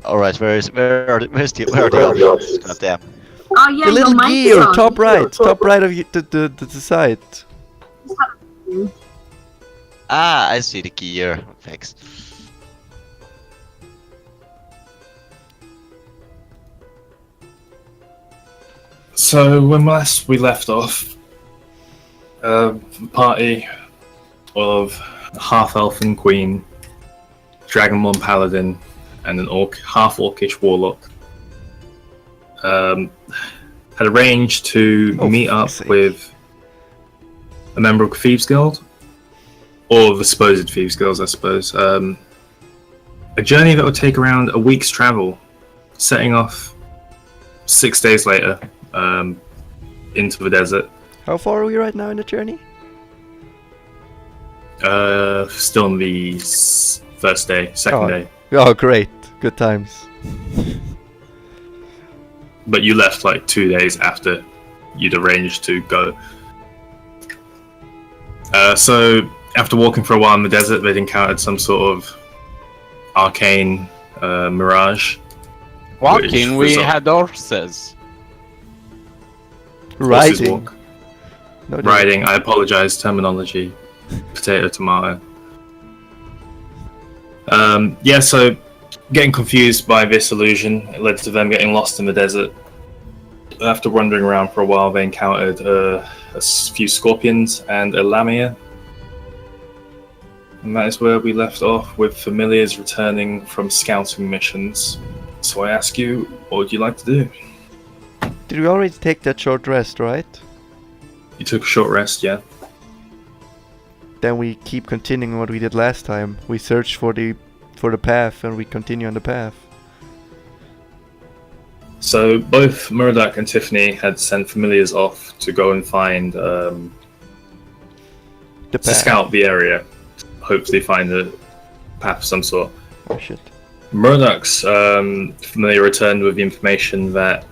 Alright, where are the options? God damn. Oh yeah, The little your mic is gear, on. top right of you, the side. Ah, I see the gear. Thanks. So when last we left off, a party of half-elfin queen, dragonborn paladin, and an half-orcish warlock had arranged to meet up with a member of the Thieves Guild, or the supposed Thieves Guilds, I suppose. A journey that would take around a week's travel, setting off 6 days later into the desert. How far are we right now in the journey? Still on the first day, second day. Oh, great. Good times. But you left like 2 days after you'd arranged to go. So after walking for a while in the desert, they'd encountered some sort of arcane mirage. Walking, we had horses. Riding. No, riding, I apologize, terminology. Potato, tomato. Yeah, so getting confused by this illusion, it led to them getting lost in the desert. After wandering around for a while, they encountered a few scorpions and a lamia. And that is where we left off, with familiars returning from scouting missions. So I ask you, what would you like to do? Did we already take that short rest, right? You took a short rest, yeah. Then we keep continuing what we did last time. We search for the path and we continue on the path. So both Murdoch and Tiffany had sent familiars off to go and find to scout the area, hopefully find a path of some sort. Oh shit. Murdoch's familiar returned with the information that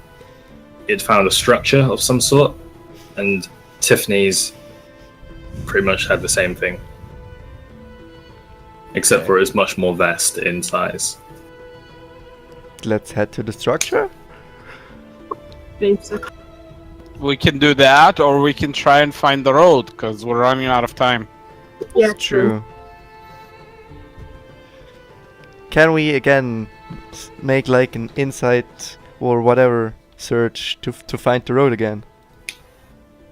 it found a structure of some sort, and Tiffany's pretty much had the same thing, except for it was much more vast in size. Let's head to the structure. We can do that, or we can try and find the road, because we're running out of time. Yeah, True. Can we again make like an insight or whatever search to find the road again?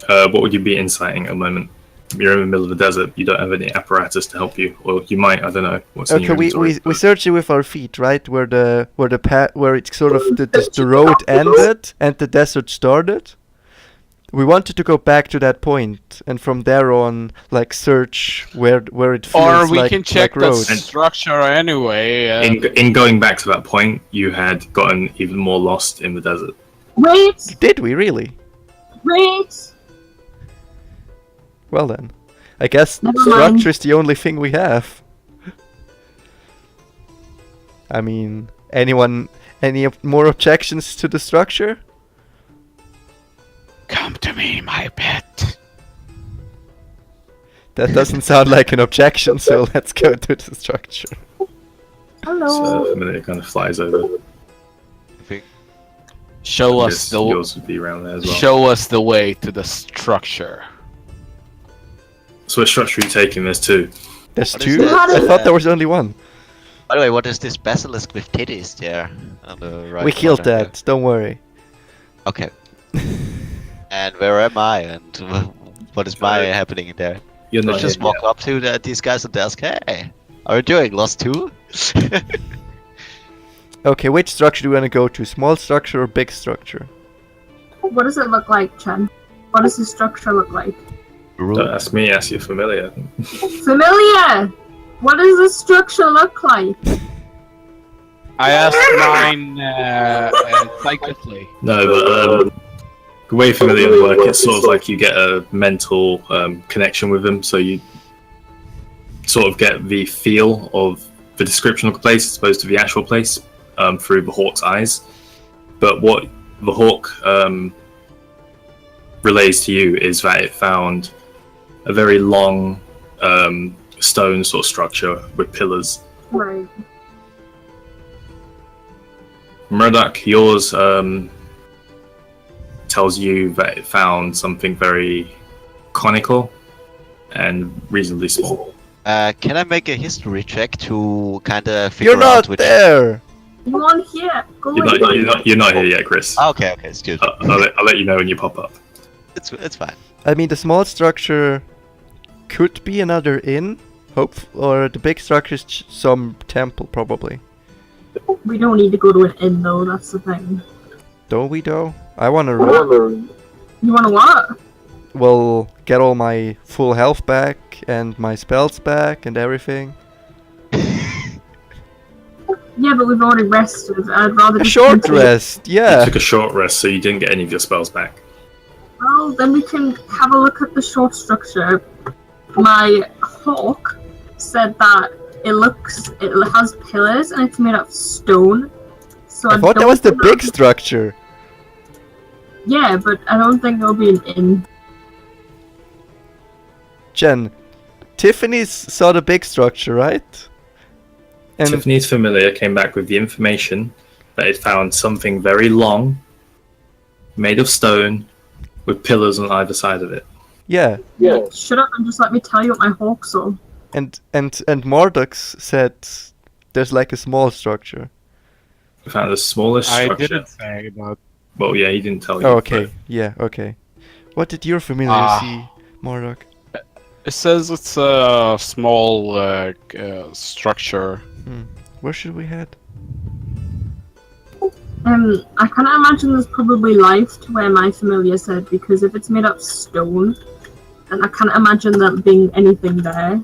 What would you be inciting at the moment? You're in the middle of the desert. You don't have any apparatus to help you, or you might. I don't know. What's in your inventory? we search it with our feet, right? Where the path, where it's sort of the road ended and the desert started. We wanted to go back to that point, and from there on, like search where it feels or we like can check like the road. structure anyway. In going back to that point, you had gotten even more lost in the desert. Wait! Did we really? Wait! Well then, I guess Never structure mind. is the only thing we have. I mean, any more objections to the structure? Come to me, my pet. That doesn't sound like an objection, so let's go to the structure. Hello. So a minute it kind of flies over. Show us the yours would be around there as well. show us the way to the structure. So what structure are you taking? There's two. There's What is two? that? I thought there was only one. By the way, what is this basilisk with titties there on the right? We killed corner that, don't worry. here? Okay. And where am I? And what is my happening in there? You're I not just in walk yet. up to these guys and ask, "Hey, how are you doing? Lost too?" Okay, which structure do we want to go to? Small structure or big structure? What does it look like, Chen? What does the structure look like? Don't ask me, ask your familiar. Familiar! What does the structure look like? I asked mine psychically. No, but the way familiar work, it's sort of like you get a mental connection with them, so you sort of get the feel of the description of the place as opposed to the actual place through the hawk's eyes. But what the hawk relays to you is that it found a very long stone sort of structure with pillars. Right. Murdoch, yours tells you that it found something very conical and reasonably small. Can I make a history check to kind of figure You're out not which? there. Come on here. Go You're away. you're not here yet, Chris. Okay, excuse me. I'll let you know when you pop up. It's fine. I mean, the small structure could be another inn, or the big structure is some temple, probably. We don't need to go to an inn though, that's the thing. Don't we, though? I wanna, You wanna what? well, get all my full health back and my spells back and everything. Yeah, but we've already rested. I'd rather A just short continue. rest, You yeah. took a short rest, so you didn't get any of your spells back. Well, then we can have a look at the short structure. My hawk said that it has pillars and it's made of stone. So I thought that don't was the think big that'll- structure. Yeah, but I don't think there'll be an inn. Jen, Tiffany's saw the big structure, right? And Tiffany's familiar came back with the information that it found something very long, made of stone, with pillars on either side of it. yeah, Shut up and just let me tell you what my hawk saw. and Mordux said there's like a small structure. We found the smallest I structure. didn't say that. Well, yeah, he didn't tell you. Oh, okay, yeah, okay. What did your familiar see, Morduk? It says it's a small structure. Where should we head? I can't imagine there's probably life to where my familiar said, because if it's made of stone, then I can't imagine there being anything there.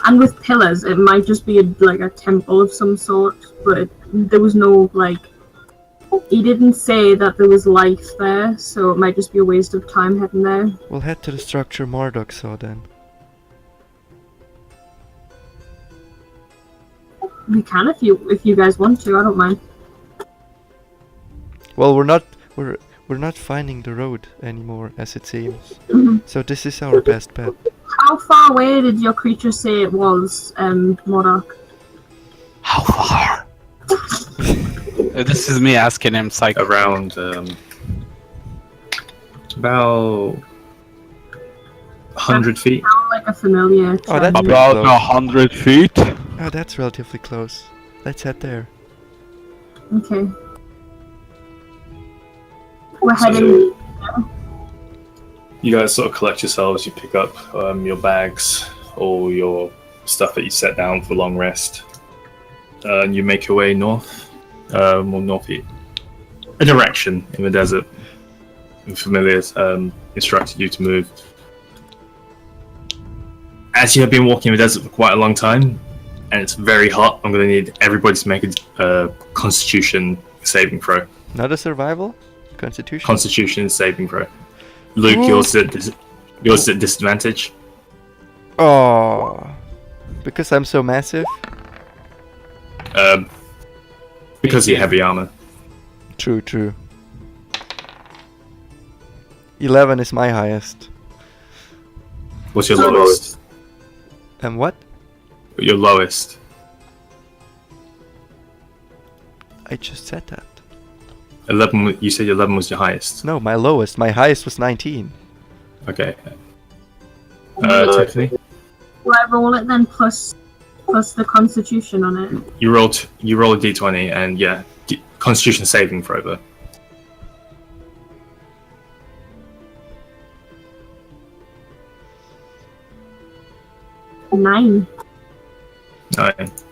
And with pillars, it might just be like a temple of some sort, but there was no, like... He didn't say that there was life there, so it might just be a waste of time heading there. We'll head to the structure Morduk saw then. We can if you guys want to, I don't mind. Well, we're not finding the road anymore, as it seems. So this is our best bet. How far away did your creature say it was, Monarch? How far? This is me asking him psych. Around about 100 feet. Sound like a familiar. Oh, that's trying- pretty About close. 100 feet. Oh, that's relatively close. Let's head there. Okay. We're heading. You guys sort of collect yourselves, you pick up your bags, all your stuff that you set down for long rest, and you make your way north, more northeast, a direction in the desert. And familiars instructed you to move. As you have been walking in the desert for quite a long time, and it's very hot, I'm going to need everybody to make a Constitution saving throw. Not a survival? Constitution? Constitution saving throw. Luke, Ooh. yours at disadvantage. Oh, because I'm so massive? Because you have heavy armor. True. 11 is my highest. What's your lowest? And what? Your lowest. I just said that. 11. You said 11 was your highest. No, my lowest. My highest was 19. Okay. Tiffany, Will I roll it then plus the Constitution on it? you roll a d20 and yeah, Constitution saving throw though. Nine. Alright.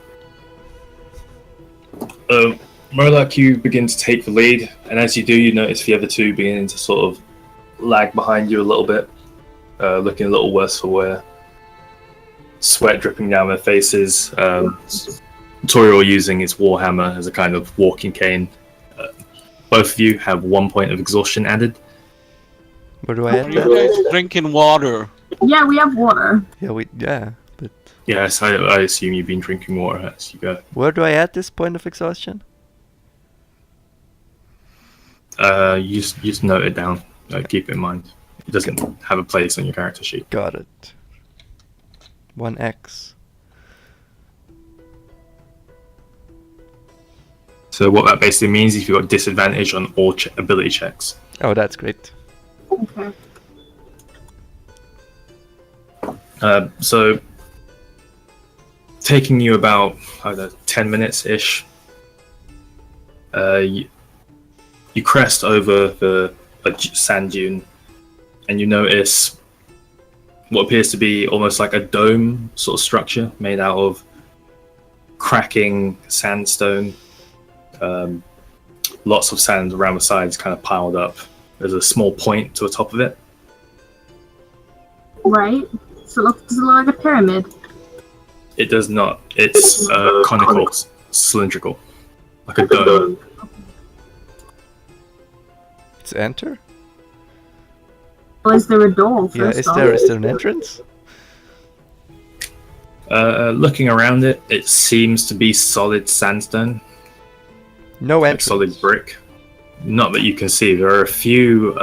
Murloc, you begin to take the lead, and as you do, you notice the other two beginning to sort of lag behind you a little bit, looking a little worse for wear. Sweat dripping down their faces. Toriel using his warhammer as a kind of walking cane. Both of you have 1 point of exhaustion added. Where do I Are add you that? guys drinking water? Yeah, we have water. Yeah, but Yes, I assume you've been drinking water as you go. where do I add this point of exhaustion? You just note it down. Keep it in mind. It doesn't have a place on your character sheet. Got it. 1x. So what that basically means is you've got disadvantage on all ability checks. Oh, that's great. Okay. So taking you about, I don't know, 10 minutes ish. You crest over a sand dune, and you notice what appears to be almost like a dome sort of structure made out of cracking sandstone. Lots of sand around the sides kind of piled up. There's a small point to the top of it. Right. So does it look like a pyramid? It does not. It's conical, cylindrical, like a dome. Let's enter. Well, is there a door? Yeah, First is off? there an entrance? Looking around it, it seems to be solid sandstone, No like entrance. solid brick. Not that you can see. There are a few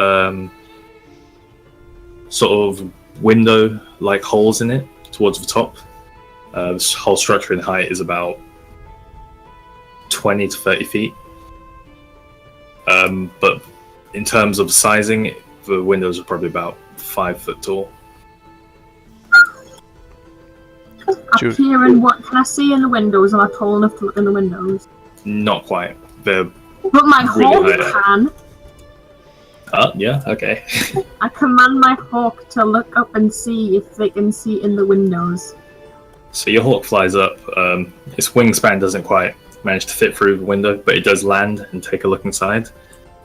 sort of window-like holes in it towards the top. This whole structure in height is about 20 to 30 feet. But in terms of sizing, the windows are probably about 5 foot tall. Up Sure. here, and what can I see in the windows? Am I tall enough to look in the windows? Not quite. They're But my Really hawk high can. yeah, okay. I command my hawk to look up and see if they can see in the windows. So your hawk flies up. Its wingspan doesn't quite manage to fit through the window, but it does land and take a look inside.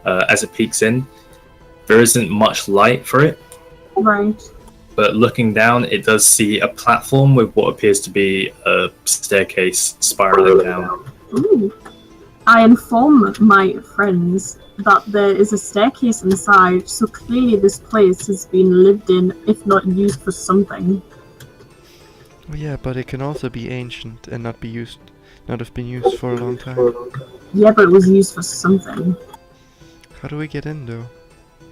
As it peeks in, there isn't much light for it, Right. but looking down, it does see a platform with what appears to be a staircase spiraling down. Ooh. I inform my friends that there is a staircase inside, so clearly this place has been lived in, if not used for something. Oh, yeah, but it can also be ancient and not have been used for a long time. Yeah, but it was used for something. How do we get in though?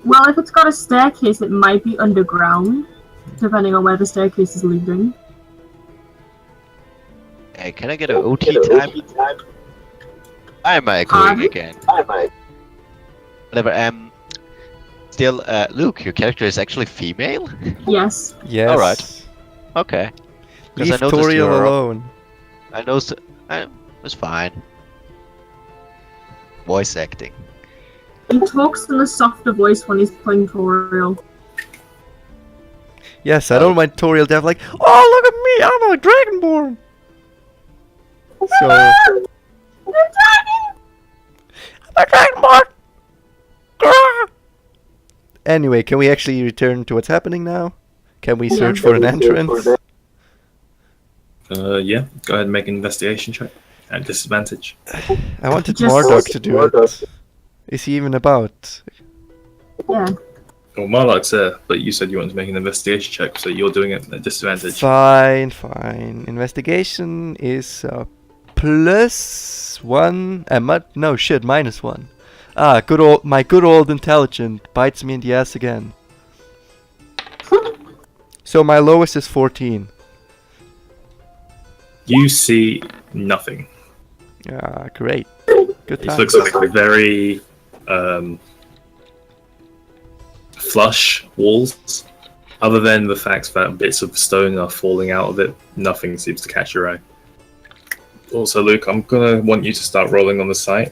Well, if it's got a staircase, it might be underground, depending on where the staircase is leading. Hey, can I get an OT time? I'm echoing again. Whatever. Still, Luke, your character is actually female? Yes. Yes. Alright. Okay. 'Cause I Leave noticed Toriel your- alone. I know. It's fine. Voice acting. He talks in a softer voice when he's playing Toriel. Yes, I don't mind Toriel to have like, oh look at me, I'm a dragonborn. So I'm a dragonborn. Grrr. Anyway, can we actually return to what's happening now? Can we search for an entrance? Yeah, go ahead and make an investigation check at disadvantage. I wanted Just- Marduk to do it. Is he even about? Yeah. Well, Marlock's there, but you said you wanted to make an investigation check, so you're doing it at disadvantage. Fine, fine. Investigation is +1. No shit, -1. Ah, my good old intelligent bites me in the ass again. So my lowest is 14. You see nothing. Ah, great. Good It time. looks like very flush walls. Other than the fact that bits of stone are falling out of it, nothing seems to catch your eye. Also, Luke, I'm gonna want you to start rolling on the site,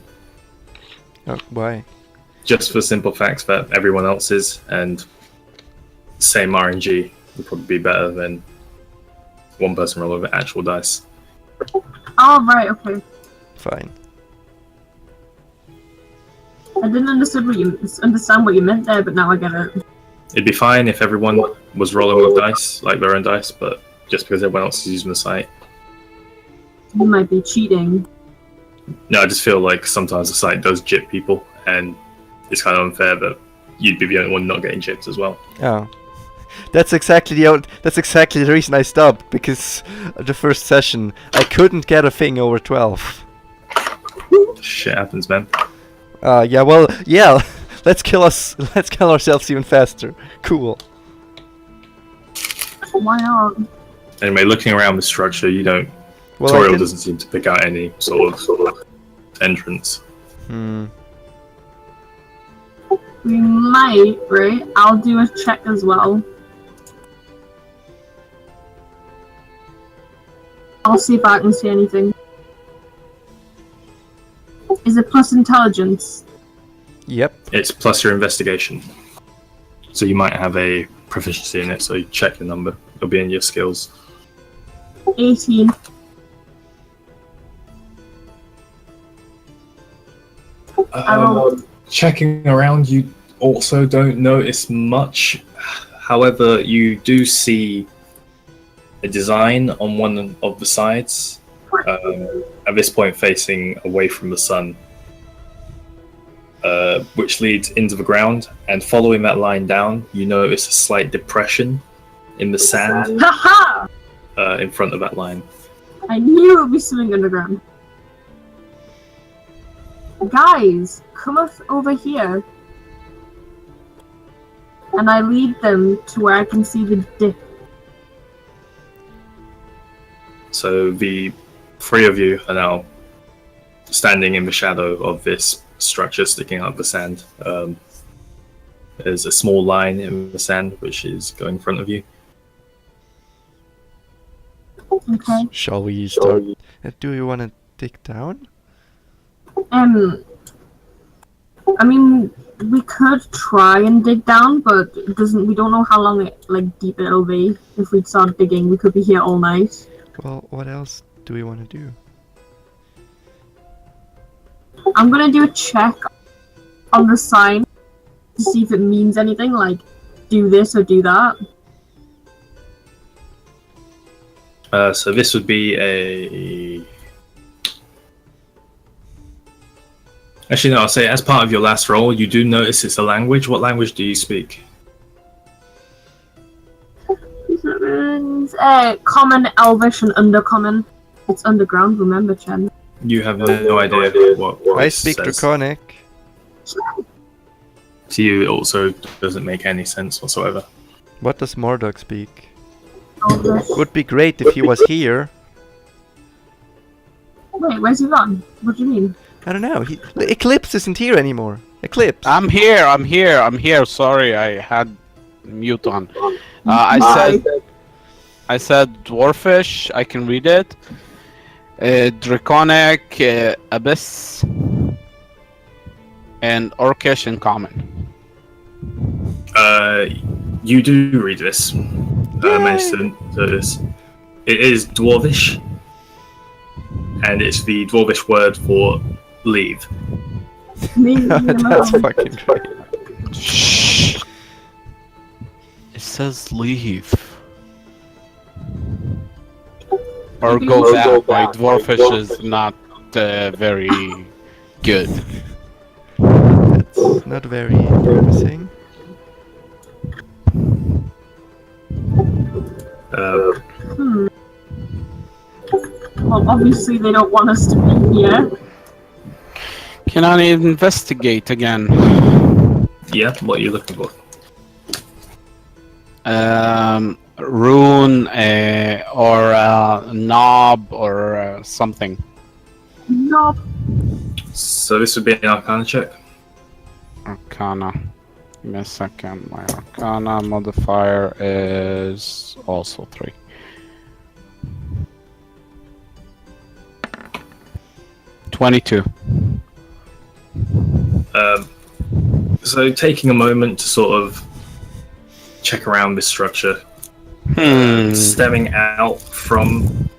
Oh, why? just for the simple fact that everyone else is, and same RNG would probably be better than one person rolling with actual dice. Oh, right, okay. Fine. I didn't understand what you meant there, but now I get it. It'd be fine if everyone was rolling with dice, like their own dice, but just because everyone else is using the site. You might be cheating. No, I just feel like sometimes the site does jip people, and it's kind of unfair that you'd be the only one not getting jipped as well. Oh. That's exactly the reason I stopped, because the first session I couldn't get a thing over 12. Shit happens, man. Yeah, well, yeah. Let's kill ourselves even faster. Cool. Why not? Anyway, looking around the structure, you don't. Well, I Toriel can- doesn't seem to pick out any sort of entrance. We might, right? I'll do a check as well. I'll see if I can see anything. Is it plus intelligence? Yep. It's plus your investigation. So you might have a proficiency in it, so you check your number. It'll be in your skills. 18. Checking around, you also don't notice much. However, you do see a design on one of the sides, at this point facing away from the sun, which leads into the ground. And following that line down, you notice a slight depression in the sand Haha! in front of that line. I knew it would be swimming underground. Guys, come over here. And I lead them to where I can see the dip. So the three of you are now standing in the shadow of this structure sticking out of the sand. There's a small line in the sand which is going in front of you. Okay. Shall we start? Do you want to dig down? I mean, we could try and dig down, but it doesn't. We don't know how long deep it'll be. If we start digging, we could be here all night. Well, what else do we want to do? I'm gonna do a check on the sign to see if it means anything, like do this or do that. So this would be a... Actually, no, I'll say as part of your last roll, you do notice it's a language. What language do you speak? Common, Elvish, and Undercommon. It's underground, remember, Chen? You have no idea what I it speak says. Draconic. To you, it also doesn't make any sense whatsoever. What does Mordok speak? Elvish. Would be great if he was here. Wait, where's he gone? What do you mean? I don't know. Eclipse isn't here anymore. Eclipse. I'm here. Sorry, I had mute on. I said dwarfish. I can read it. Draconic, abyss, and orcish in common. You do read this. Managed to this. It is dwarvish, and it's the dwarvish word for leave. That's fucking great. Shh. It says leave. Or go back. My dwarfish is not very good. That's not very promising. Well, obviously they don't want us to be here. Can I investigate again? Yeah, what are you looking for? Rune or knob or something. No. So this would be an Arcana check. Arcana. Give me a second. My Arcana modifier is also 3. $22. So taking a moment to sort of check around this structure, stemming out from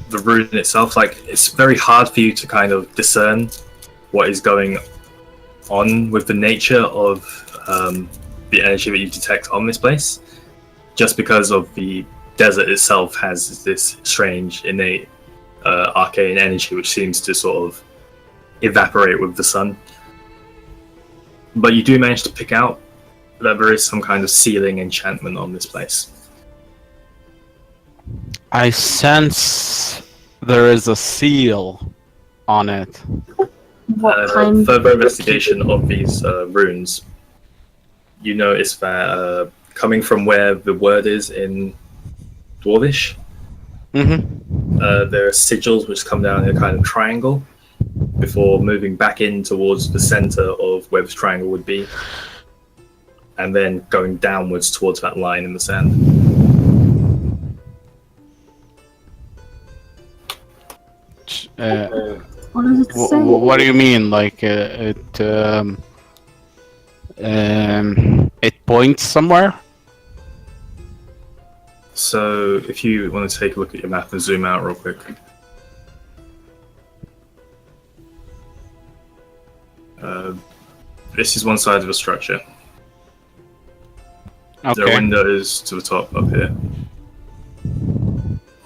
the rune itself, like it's very hard for you to kind of discern what is going on with the nature of the energy that you detect on this place, just because of the desert itself has this strange innate arcane energy which seems to sort of evaporate with the sun. But you do manage to pick out that there is some kind of sealing enchantment on this place. I sense there is a seal on it. What kind? Further investigation of these runes, you notice that coming from where the word is in Dwarvish, there are sigils which come down in a kind of triangle, before moving back in towards the center of where this triangle would be, and then going downwards towards that line in the sand. What does it say? What do you mean? Like it points somewhere? So if you want to take a look at your map and zoom out real quick. This is one side of the structure. Okay. There are windows to the top up here.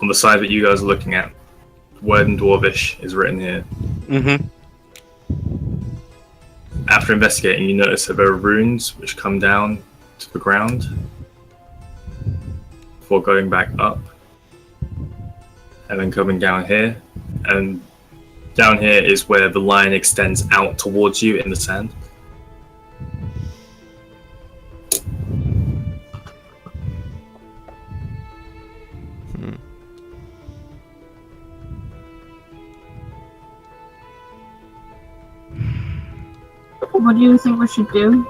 On the side that you guys are looking at, word in Dwarvish is written here. Mm-hmm. After investigating, you notice that there are runes which come down to the ground before going back up and then coming down here. And down here is where the line extends out towards you in the sand. What do you think we should do?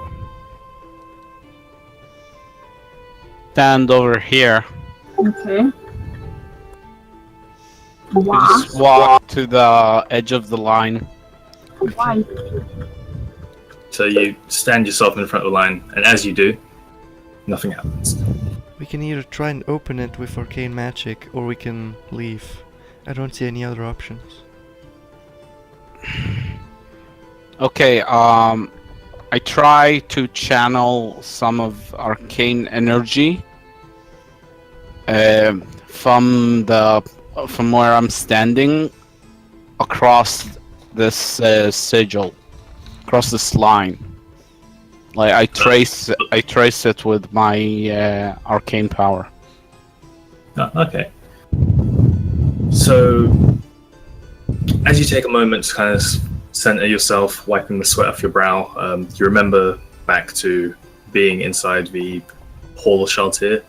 Stand over here. Okay. You just walk to the edge of the line. Why? So you stand yourself in front of the line, and as you do, nothing happens. We can either try and open it with arcane magic, or we can leave. I don't see any other options. Okay, I try to channel some of arcane energy from where I'm standing across this sigil, across this line. Like I trace it with my arcane power. Okay. So, as you take a moment to kind of center yourself, wiping the sweat off your brow, you remember back to being inside the Hall of Shaltir.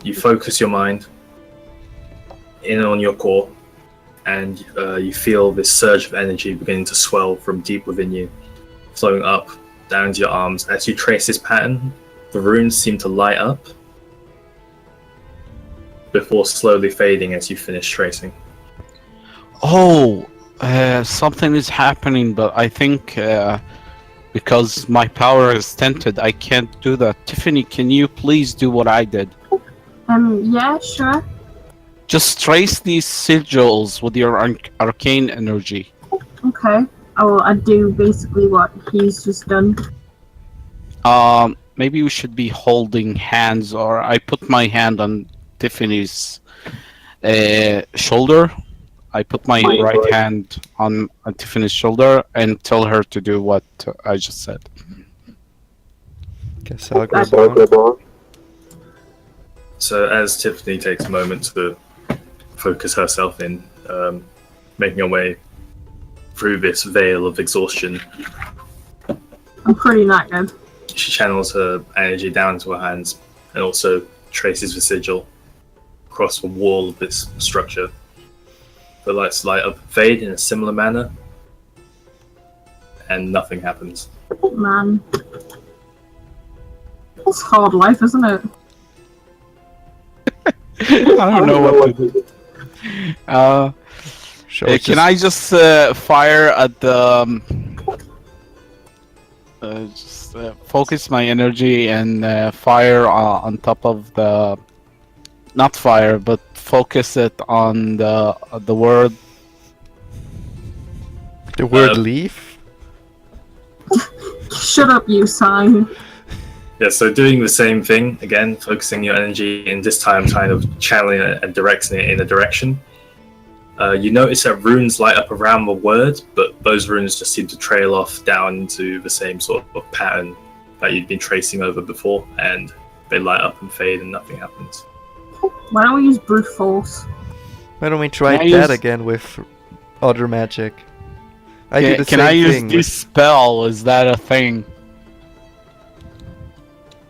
You focus your mind in on your core, and you feel this surge of energy beginning to swell from deep within you, flowing up, down to your arms. As you trace this pattern, the runes seem to light up before slowly fading as you finish tracing. Oh, something is happening, but I think because my power is tinted, I can't do that. Tiffany, can you please do what I did? Yeah, sure. Just trace these sigils with your arcane energy. Okay. I'd do basically what he's just done. Maybe we should be holding hands, or I put my hand on Tiffany's shoulder. I put my right hand on Tiffany's shoulder and tell her to do what I just said. Guess I'll go down. So as Tiffany takes a moment to focus herself in, making her way through this veil of exhaustion, I'm pretty not good. she channels her energy down into her hands and also traces the sigil across the wall of this structure. The lights light up and fade in a similar manner, and nothing happens. Man. It's hard life, isn't it? I don't know what to do. Can I just fire at the... just focus my energy and fire on top of the... Not fire, but focus it on the word... The word leaf? Shut up, you sign. Yeah, so doing the same thing, again, focusing your energy, and this time kind of channeling it and directing it in a direction. You notice that runes light up around the word, but those runes just seem to trail off down into the same sort of pattern that you'd been tracing over before, and they light up and fade and nothing happens. Why don't we use brute force? Why don't we try Can I that use- again with other magic? I do the Can same I use thing. this spell? Is that a thing?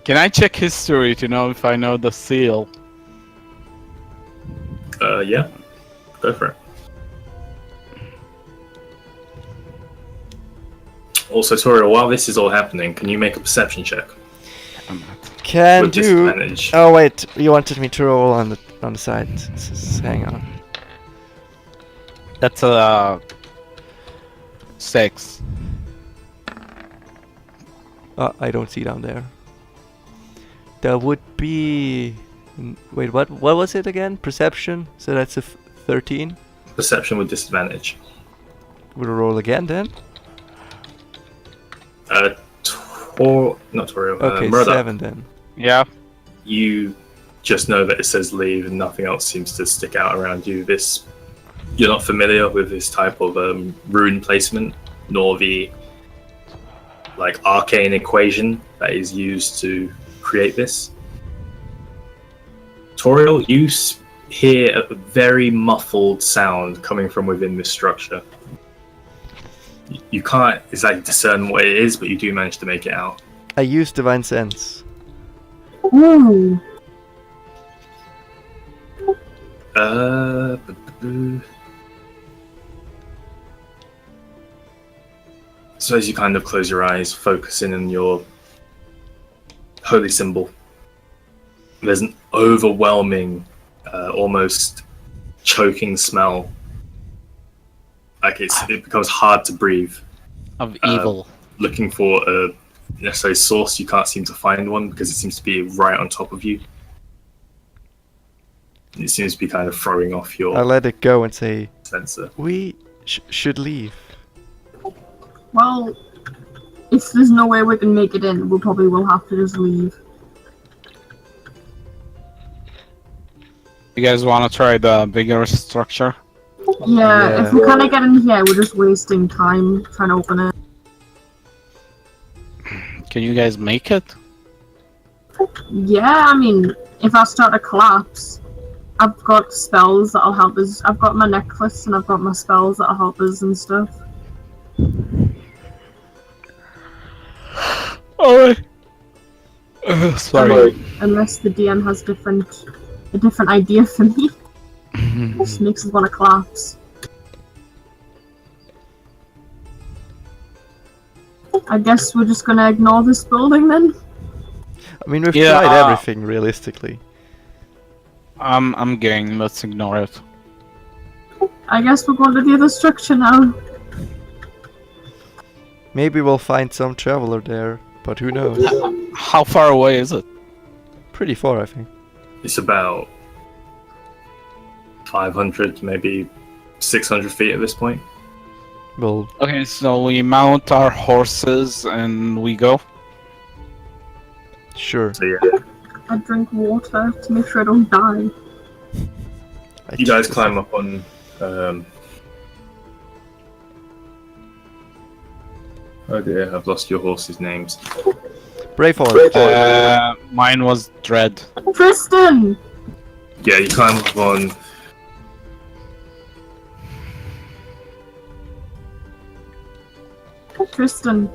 Can I check history to know if I know the seal? Yeah, go for it. Also, Toriel, while this is all happening, can you make a perception check? Can With do. disadvantage. Oh wait, you wanted me to roll on the side. Hang on. That's a 6. Oh, I don't see down there. That would be. Wait, what? What was it again? Perception. So that's a 13. Perception with disadvantage. We'll roll again then. Not Toriel. Okay, Murdoch. 7 then. Yeah. You just know that it says leave and nothing else seems to stick out around you. You're not familiar with this type of rune placement, nor the arcane equation that is used to create this. Toriel, you hear a very muffled sound coming from within this structure. You can't exactly discern what it is, but you do manage to make it out. I use divine sense. Ooh. So as you kind of close your eyes, focusing on your holy symbol, there's an overwhelming, almost choking smell. It becomes hard to breathe. Of evil. Looking for a necessary source, you can't seem to find one because it seems to be right on top of you. It seems to be kind of throwing off your I let it go and say, sensor. we should leave. Well, if there's no way we can make it in, we probably will have to just leave. You guys want to try the bigger structure? Yeah, if we kind of get in here, we're just wasting time trying to open it. Can you guys make it? Yeah, I mean, if I start to collapse, I've got spells that'll help us. I've got my necklace and I've got my spells that'll help us and stuff. Alright. Sorry. Unless the DM has a different idea for me. Just makes us want to collapse. I guess we're just gonna ignore this building then? I mean, we've Yeah, tried everything realistically. I'm game, let's ignore it. I guess we're going to the other structure now. Maybe we'll find some traveler there, but who knows? How far away is it? Pretty far, I think. It's about 500, maybe 600 feet at this point. Well, Okay, so we mount our horses and we go. sure. So yeah, I drink water to make sure I don't die. you guys climb up on. Oh dear, I've lost your horses' names. Braveheart. Mine was Dread. Tristan! Yeah, you climb up on. Tristan.